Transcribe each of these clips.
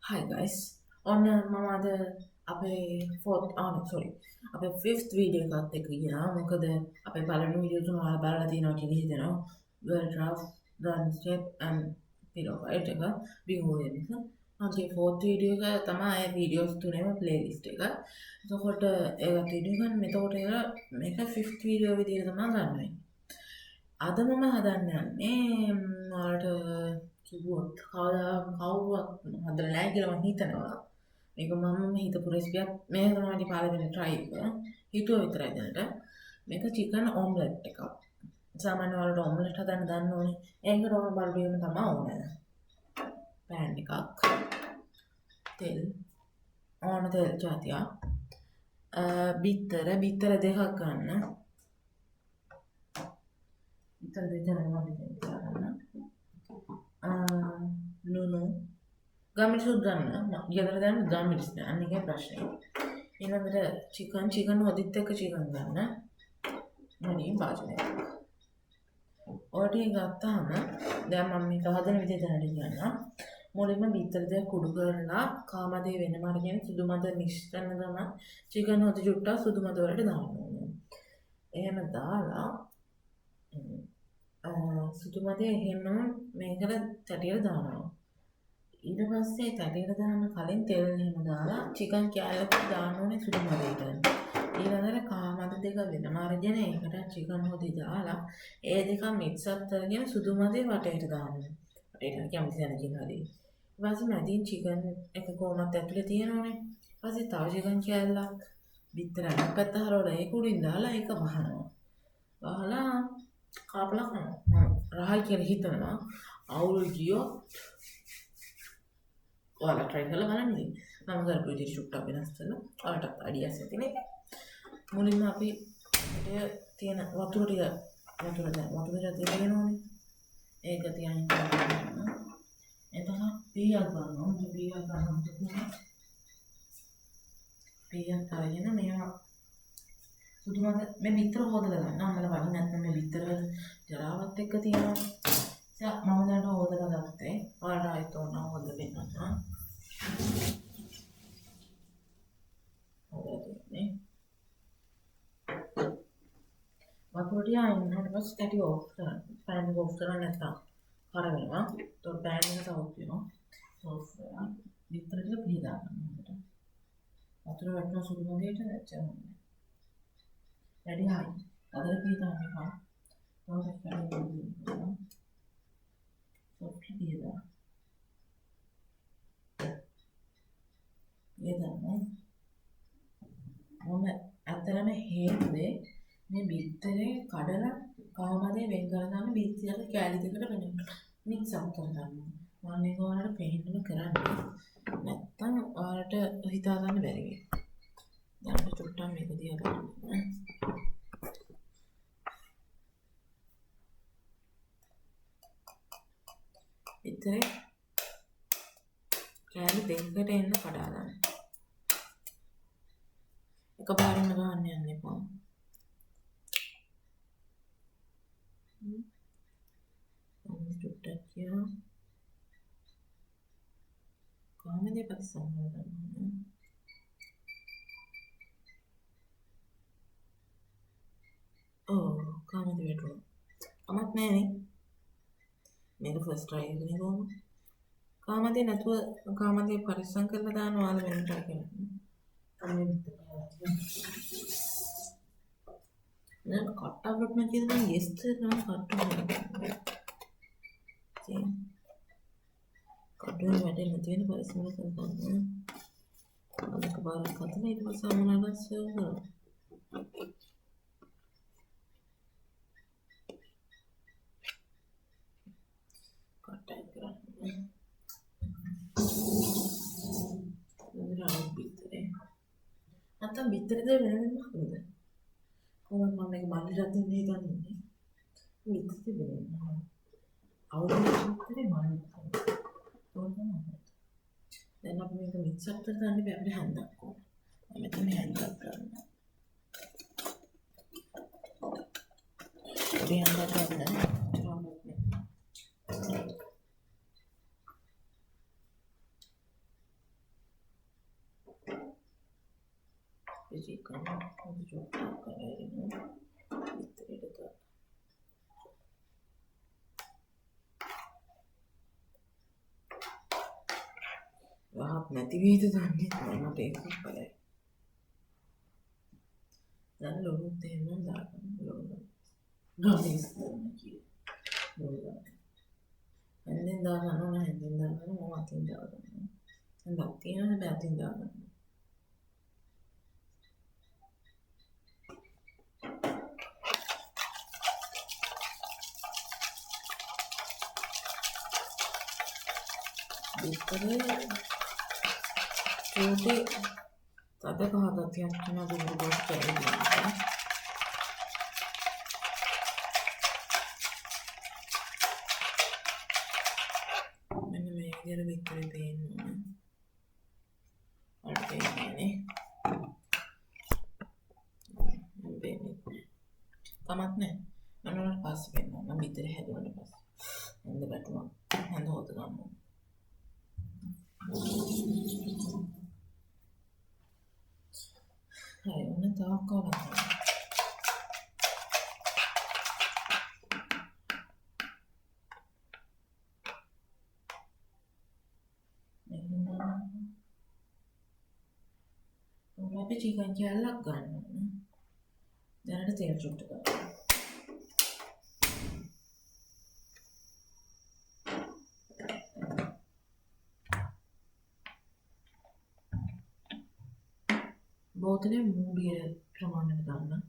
Hi guys. ඔන්න මම අද අපේ fourth sorry අපේ fifth video එකත් එක්ක ගියා. මොකද අපේ පළවෙනි වීඩියෝ තුන ඔයාලා බලලා තියෙනවා කියලා හිතෙනවා. Well draft, done step and pillow fight එක බිංගුවේ නිසා. මගේ fourth video එක තමයි ඒ videos තුනේම playlist එක. එතකොට ඒවත් වීඩියෝ ගන්න මෙතකොට මේක fifth video විදිහට තමයි ගන්නෙ. අද මම හදන්න යන්නේ ඔයාලට කිව්වොත් කවුරුවත් හදලා නැහැ කියලා මම හිතනවා. මේක මම හිතපු රෙසිපියක් මේක තමයි පළවෙනි try එක. හිතුව විතරයි දැනට. මේක chicken omelette එකක්. සාමාන්‍ය වලට omelette හදන්න දන්න ඕනේ. ඒකට ඕන බල්බියම තමයි ඕනේ. pan එකක්. තෙල්. ඕන තෙල් જાතියක්. බිත්තර දෙකක් ගන්න. බිත්තර දෙක නම ලුණු ගාමිරිස් ගන්න ගෙදර දැන් ගාමිරිස් නෑ අන්න ඒකේ ප්‍රශ්නේ ඊළඟට චිකන් හොදිත් එක්ක චිකන් ගන්න මණි භාජනය ඔය ටික ගත්තාම දැන් මම මේක හදන විදිහ දැනට කියන්න මුලින්ම බිත්තර දෙක කුඩු කරලා කාමදේ වෙනම අරගෙන සුදු මද මික්ස් කරන ගමන් චිකන් හොදි චුට්ටක් සුදු මද වලට දාන්න ඕනේ එහෙම දාලා සුදු මදේ එහෙම මේකට තැටියට දානවා. ඊට පස්සේ තැටියට දාන්න කලින් තෙල් එහෙම දාලා චිකන් කෑල්ලක් දාන්න ඕනේ සුදු මදේට. ඊළඟට කාමද දෙක වෙනම අරගෙන ඒකට චිකන් හොදි දාලා ඒ දෙක මික්ස් අප් කරගෙන සුදු මදේ වටේට දාන්න. වටේට කැමති තැනකින් හරි. ඊට පස්සේ මැදින් චිකන් එක කොමත් ඇතුලේ තියෙනවනේ. ඊට පස්සේ තව චිකන් කෑල්ලක් බිත්තර අනිත් පැත්ත හරවලා ඒක උඩින් දාලා ඒක වහනවා. වහලා කාපලා කරනවා. රහයි කියලා හිතනවා. අවුල් ගියොත් ඔයාලා try කරලා බලන්න ඉතින්. මම කරපු විදිහට ෂුට්ටක් වෙනස් කරලා ඔයාලටත් අයිඩියාස් ඇති නේ. මුලින්ම අපි තියෙන වතුර ටික තියෙනවනේ. ඒක තියන්න ගන්නවා. එතකොට පීයක් ගන්නවා. පීයක් අරගෙන මේවා සුදු මද මේ බිත්තර හොදලා ගන්න. අම්මලා වලින් නැත්නම් මේ බිත්තර ජරාවත් එක්ක තියෙනවා. මම දැන් හොදලා ගත්තේ. ඔයාලට ආයෙත් ඕන හොදලා දෙන්නම්. හොදන්නේ. වතුර ටික ආයෙත් ඊට පස්සේ කැටි ඕෆ් කරන්න. පෑන් එක ඕෆ් කරන්න නැත්නම් කර වෙනවා. ඒතකොට පෑන් එක තවත් වෙනවා. ඕෆ් කරලා බිත්තර ටික පිහදා ගන්න. වතුර වටන සුදු මදේට දැච්චම. වැඩි හයි. අදට පිහදාන්න එපා. තවත් වැඩි සොෆ්ට් පිහදා. එදම මම අතරම හේතුවේ මේ බිත්තරේ කඩලා කාමදේ වෙන් කරගන්න බිත්තර කෑලි දෙකට වෙන මික්ස් අප් කරගන්න. මම මේක ඔයාලට පෙන්නන්න කරන්නේ. නැත්තම් ඔයාලට හිතා ගන්න බැරි වෙයි. දැන් චුට්ටක් මේක දිහා බලන්න. බිත්තරේ කෑලි දෙකකට එන්න කඩා ගන්න. එකපාරින්ම ගන්න යන්න එපා. චුට්ටක් කියලා කාමදේ පරිස්සම් කරගන්න. කාමදේ වැටුණා. අමත් නෑනේ. මේක ෆස්ට් try එකනේ කොහොමද? කාමදේ නැතුව කාමදේ පරිස්සම් කරලා දාන්න ඔයාලා වෙන try කරන්න. දැන් කට්ටවලට මම කියනවා yes කරනවා කට්ටුව. කට්ටුවේ වැටෙන්න තියෙන පරිස්සම කරගන්න. අලක බාරක් හදලා ඊට පස්සේ අමනලා සර්ව් කරනවා. කට්ටයි කරන්න. නැත්තම් බිත්තරද වෙනම හොද. කොහොමද මම මේක මල්ලිට දෙන්නේ හිතන්නේ. බිත්තර වෙනවා. අවුරුදු බිත්තරේ මල්ලි. දැන් අපි මේක මික්ස් අප් කරලා ගන්න බෑ අපිට හැන්දක් ඕන. මම මෙතන හැන්දක් ගන්නවා. අපි හැන්දක් ගන්න. chicken හොඳ චුට්ටක් කරගෙන විතරට දාන්න. වහක් නැති වේද දන්නේ නැහැ මට ඒක බලයි. දැන් ලොකුත් එහෙම දාගන්න ලොකු. ගාමිස් කිය. ලොකු. එන්නෙන් දාගන්න ඕන හෙන්දෙන් දාගන්න මම අතින් දාගන්න. දැන් තියෙන හැබැයි අතින් දාගන්න. විතරේ චූටි තද කහගතියක් තියෙන දුරු බොස් කැරෙන්නේ. මෙන්න මේ විදිහට විතරේ පේන්න ඕන. අර පේන්නේ තමත් නෑ මනෝට පස්සේ පේන්න ඕන විතරේ හැදුවට පස්සේ හඳ බැටුවා හඳ හොද ගන්න. Hai, una tocco la අපි චිකන් කෑල්ලක් ගන්න ඕන. දැනට තේල් චුට්ට ගන්න. බෝතලේ මූඩිය ප්‍රමාණයට ගන්න.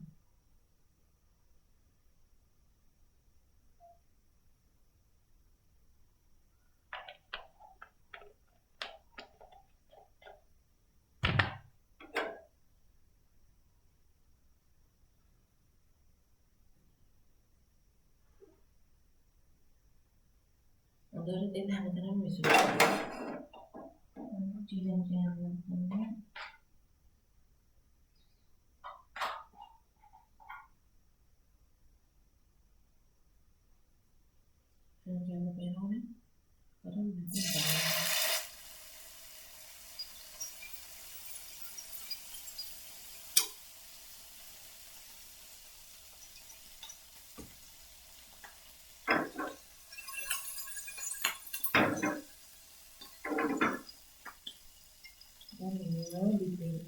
උඩට දෙන්න හැමතැනම විසිරෙනවා. චිකන් කෑල්ලක් Jangan penuh karena nanti dan ini dipilih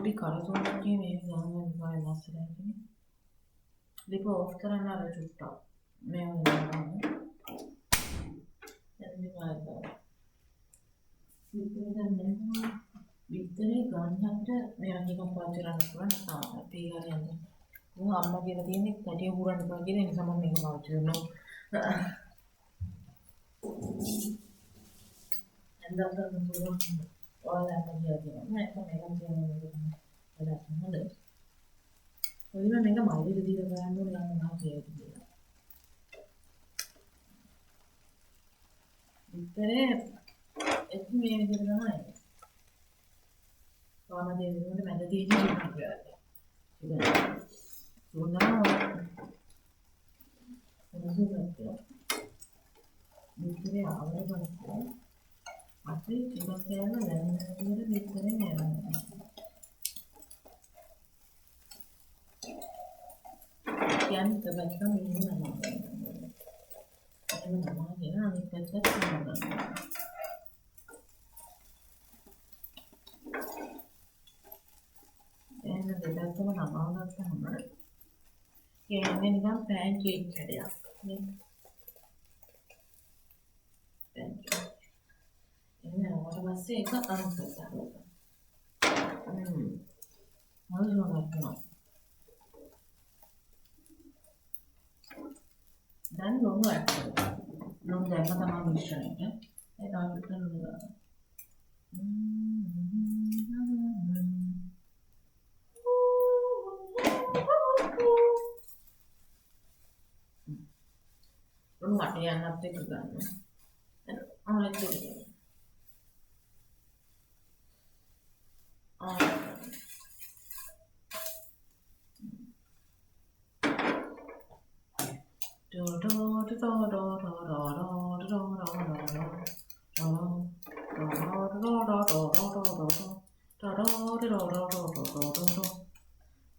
Di karatoon के में ज़्यादा बाय मसाला है कि देखो ऑफ करना है चुट्टा मैं वो लगा हूँ जल्दी बाय बाय इतने गाने आते मैं आगे का पाँच रन करूँ ना पीगा नहीं आते वो अम्मा की रहती है ना कटिया पूरा निकाल के नहीं समझ नहीं पाँच रन अंदर तक पूरा और ऐसा किया था मैं तो मेरा किया ada ada jadi mereka malu jadi orang tuh yang mau kayak gitu itu memang jadi mana ya kalau ada yang udah ada di sini juga sudah sudah sudah itu awalnya kan asli cuma kayaknya dan itu biasanya Kian kebanyakan ini nama ya, kita nama. Dan ada tu nama orang sama. Kian ini kan pancake kerja. Pancake. Ini orang masih itu orang kerja. Harus orang kerja. Dan long dan sama misalnya kita akan luar luar yang nanti juga dan oleh itu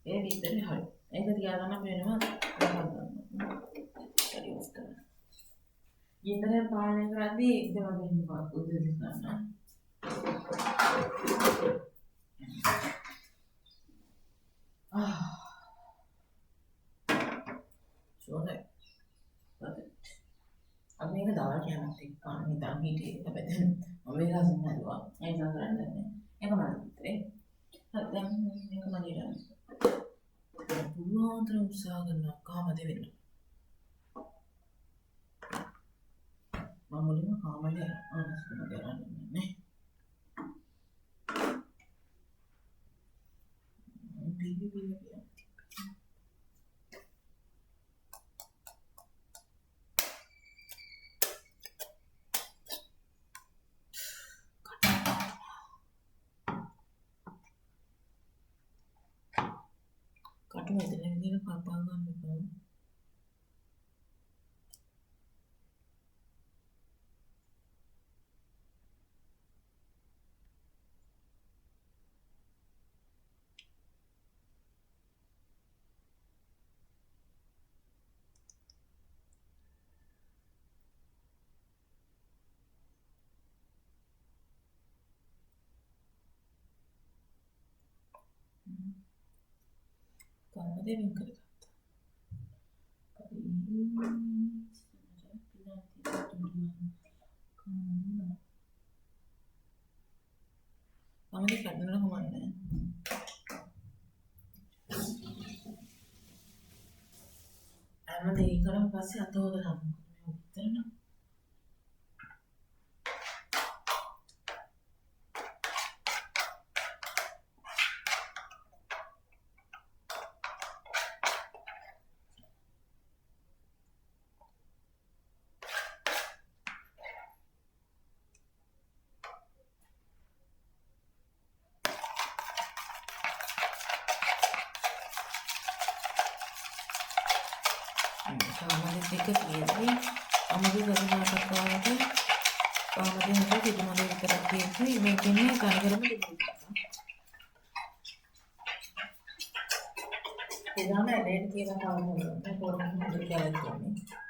ඒ විතරයි හරි. ඒක තියාගන්න වෙනවා ගහගන්න. හරි උත්තර. Internet පාලනය කරද්දී ඒ වගේ නිකන් උදේ ගන්න. සෝනේ. අපි මේක දාලා කියනත් එක්ක නිකන් හිටියේ. හැබැයි දැන් මම මේක අසින් හදුවා. ඒක කරන්නේ නැහැ. ඒක මම හිතුවේ. හරි දැන් මේක මම ඉරන්නේ. පුළුවන් තරම් උත්සාහ කරනවා කාමද වෙන්න. මම මුලින්ම කාමද ආනස්කම කරන්නේ නේ. පිළිවිල කටු මෙතන විදිහට කපා ගන්න ඕන. කාමද වෙන් කරගත්තා. කාමද කඩනවා කොහොමද? අන්න දෙයි කරන් පස්සේ අත හොදලා උත්තරන කාමද දෙක තියෙන්නේ අමගේ ගණනාවක් කරනකොට කාමද හිතේ තිබුණා විතරක් තියෙන්නේ මේකනේ කනකරම තිබුණා. එදාම ඇලෙන් කියලා කාමද මම පොරොන්දු කරලා තියෙන්නේ.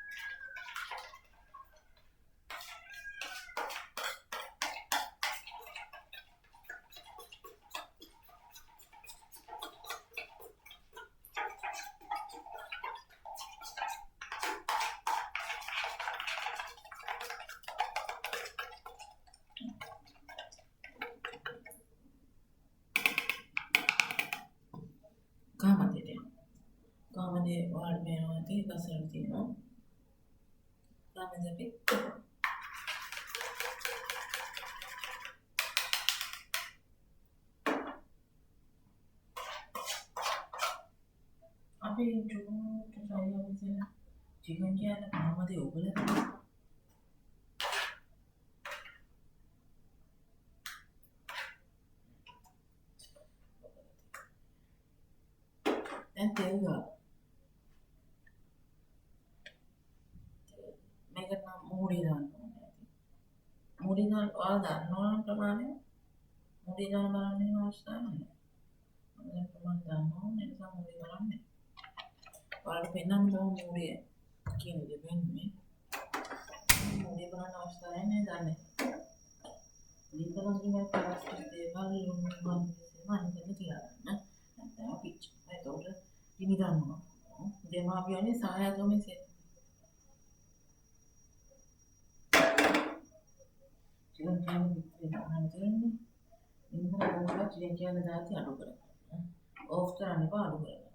කාමදේ වාඩි වෙනවා තියෙන කසල් තියෙනවා. කාමද අපි චුට්ට සයියවසේ ජීවන් කියන කාමදේ උගල දැන් තේරුණා. මේකට නම් මූඩි දාන්න ඕනේ. මූඩි දාන්න ඔයාලා දන්නවනම් ප්‍රමාණය මූඩි දාන්න බලන්නේ අවශ්‍යතාවය නැහැ. මම දැන් ප්‍රමාණ දන්නවා ඒ නිසා මූඩි බලන්නේ. ඔයාලට පෙන්නන්න ඕන මූඩිය කියන දේ වෙන්නේ. මූඩි බලන්න අවශ්‍යතාවය නැහැ දන්නේ. ලිපලංගිනේ ප්ලාස්ටික් දේවල් මම හිතන්නේ කියලා නෑ. නැත්නම් අපි ඒතකොට ඉනි ගන්නවා. දෙමාපියනේ සහායකමේ සෙත් ජීවන් කියන විදිහට නන්නේ ඉන්දර ගෝලා ජීවන් කියන දාති අඩු කරගන්න. ඕෆ් කරන්න එපා අඩු කරගන්න.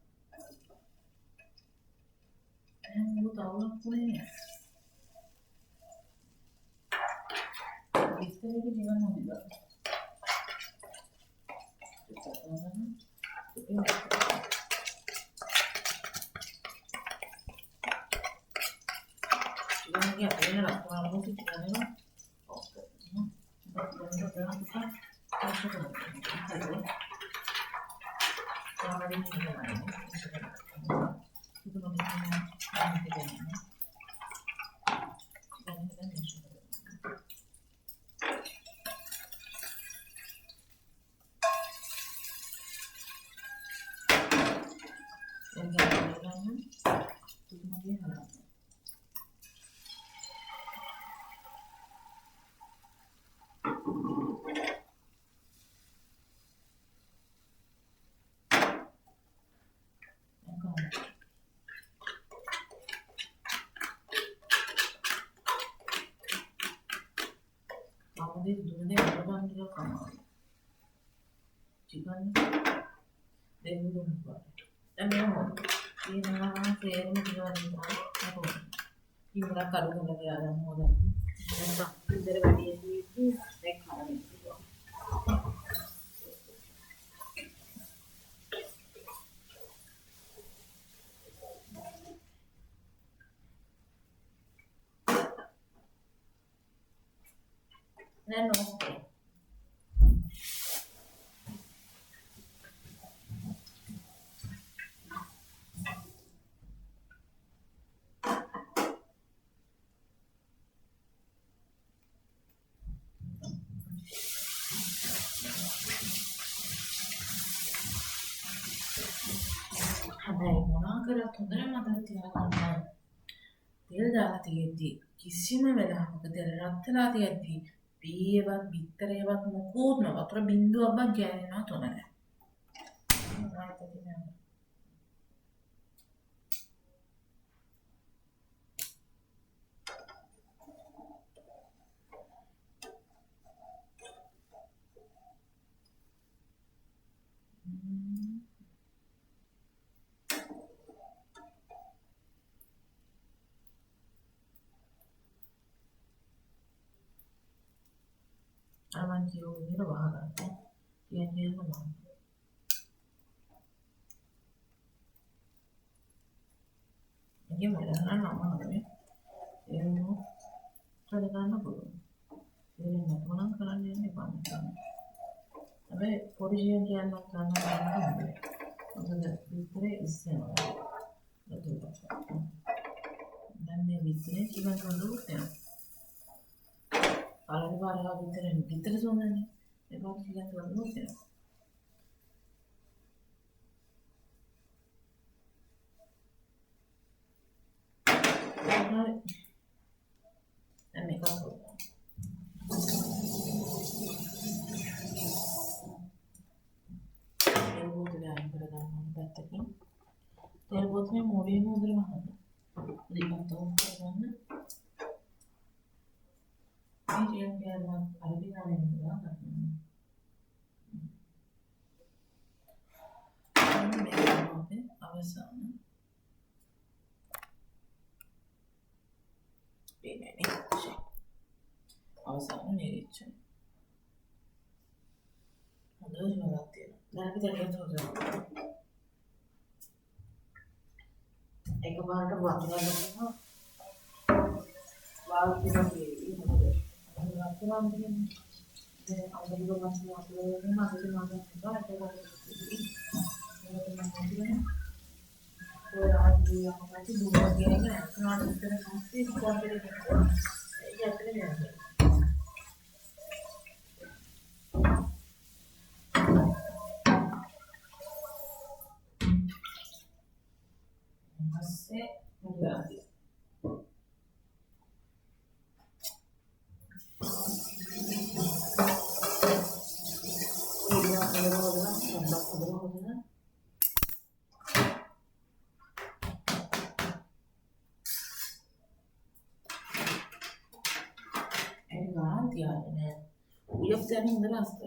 එහෙනම් මොකද තවලක් පුනේ. විස්තරේ ජීවන් හොදිලා. 이게 아니라 그냥 모습이 아니라 උදේ දුන්නේ අරගන්න ටිකක් අමාරුයි. චිකන් දෙන්න දුන්නා. දැන් මම කියනවා තේරුම කියලා නේද? ඉවරක් අඩු කරලා ගියා හොදයි. දැන් ඉතින් වැඩියෙන්නේ දැන් කරන්නේ. දැන් ඕකේ. හැබැයි මොනවා කරත් හොඳට මතක තියාගන්න තෙල් දාලා තියෙද්දි කිසිම වෙලාවක තෙල් රත් වෙලා තියෙද්දි පීයවත් බිත්තරේවත් මොකෝත්ම වතුර බින්දුවක්වත් ගෑනෙනවා තොන නැහැ. අරමන් කියෝ විදිහට වහගන්න. කියන්නේ මොනවා? ඉතින් මම ගන්න අමාරුයි. ඒක නෝ හද ගන්න පුළුවන්. ඒක නෝනම් කරන්න යන්නේ පාන්න. හැබැයි පොඩි ජීන් කියන්න ගන්න බෑ. මොකද විතරේ ඉස්සෙනවා. දැන් මේ විතරේ කිව්වන් කරුත් යනවා. අලුත් වරලා විතර සොන්නනේ ඒක කියලා කරනොත් දැන් මේක කරනවා ඒක උදේ අයින් කරගන්න පැත්තකින් තෙල් බෝතලේ මොඩේ මොදල වහන්න දෙකක් කරගන්න Indian German Arabian අවසාන අවසාන නිරීක්ෂණය හොඳට බලන්න තියෙනවා. දැන් අපි දැන් හොදනවා. එකපාරට වතුර ගන්නවා. වාල්පිනවා කියන්නේ Aturan din ang dalawa mas mga tuloy na mga mga iba at mga wala ang dia kasi buwan din na kung ito na kasi kung ito ya kaya masih enggak yani. Uyaftani hasta.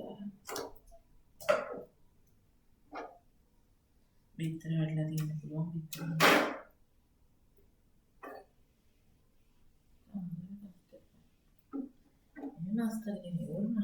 Bitter වැඩිලා තියෙන පුළුවන් bitter. Master ini ඕන.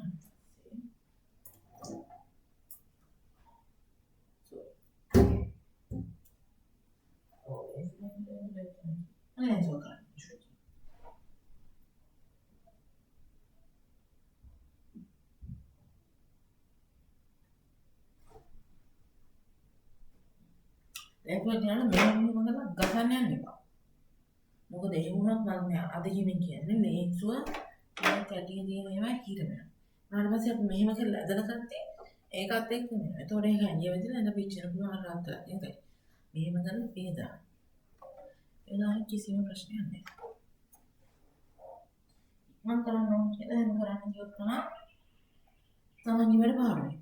ඒක කියනවා මෙහෙම කරලා ගහන්න යන්න එපා. මොකද ඒ වුණත් මම අද කියන්නේ ලේක්සුව මේ කැටිය තියෙන ඒවා කිරනවා. ඊට පස්සේ අපි මෙහෙම කරලා ඇදලා ගත්තේ ඒකත් එක්ක නෙමෙයි. ඒතකොට ඒක ඇඟිය වැදිලා එන්න පිච්චෙන පුළුවන් රාත්‍රා. ඒකයි. මෙහෙම කරලා පේදා. එනවා කිසිම ප්‍රශ්නයක් නැහැ. මම කරන්න ඕන කියලා එහෙම කරන්න ගියොත් තමයි ඉවර පාරුයි.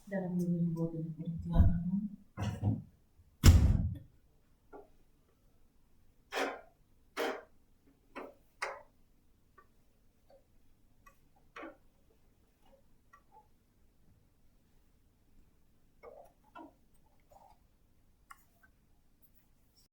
දැන් මම බෝධි පුත්‍රයන්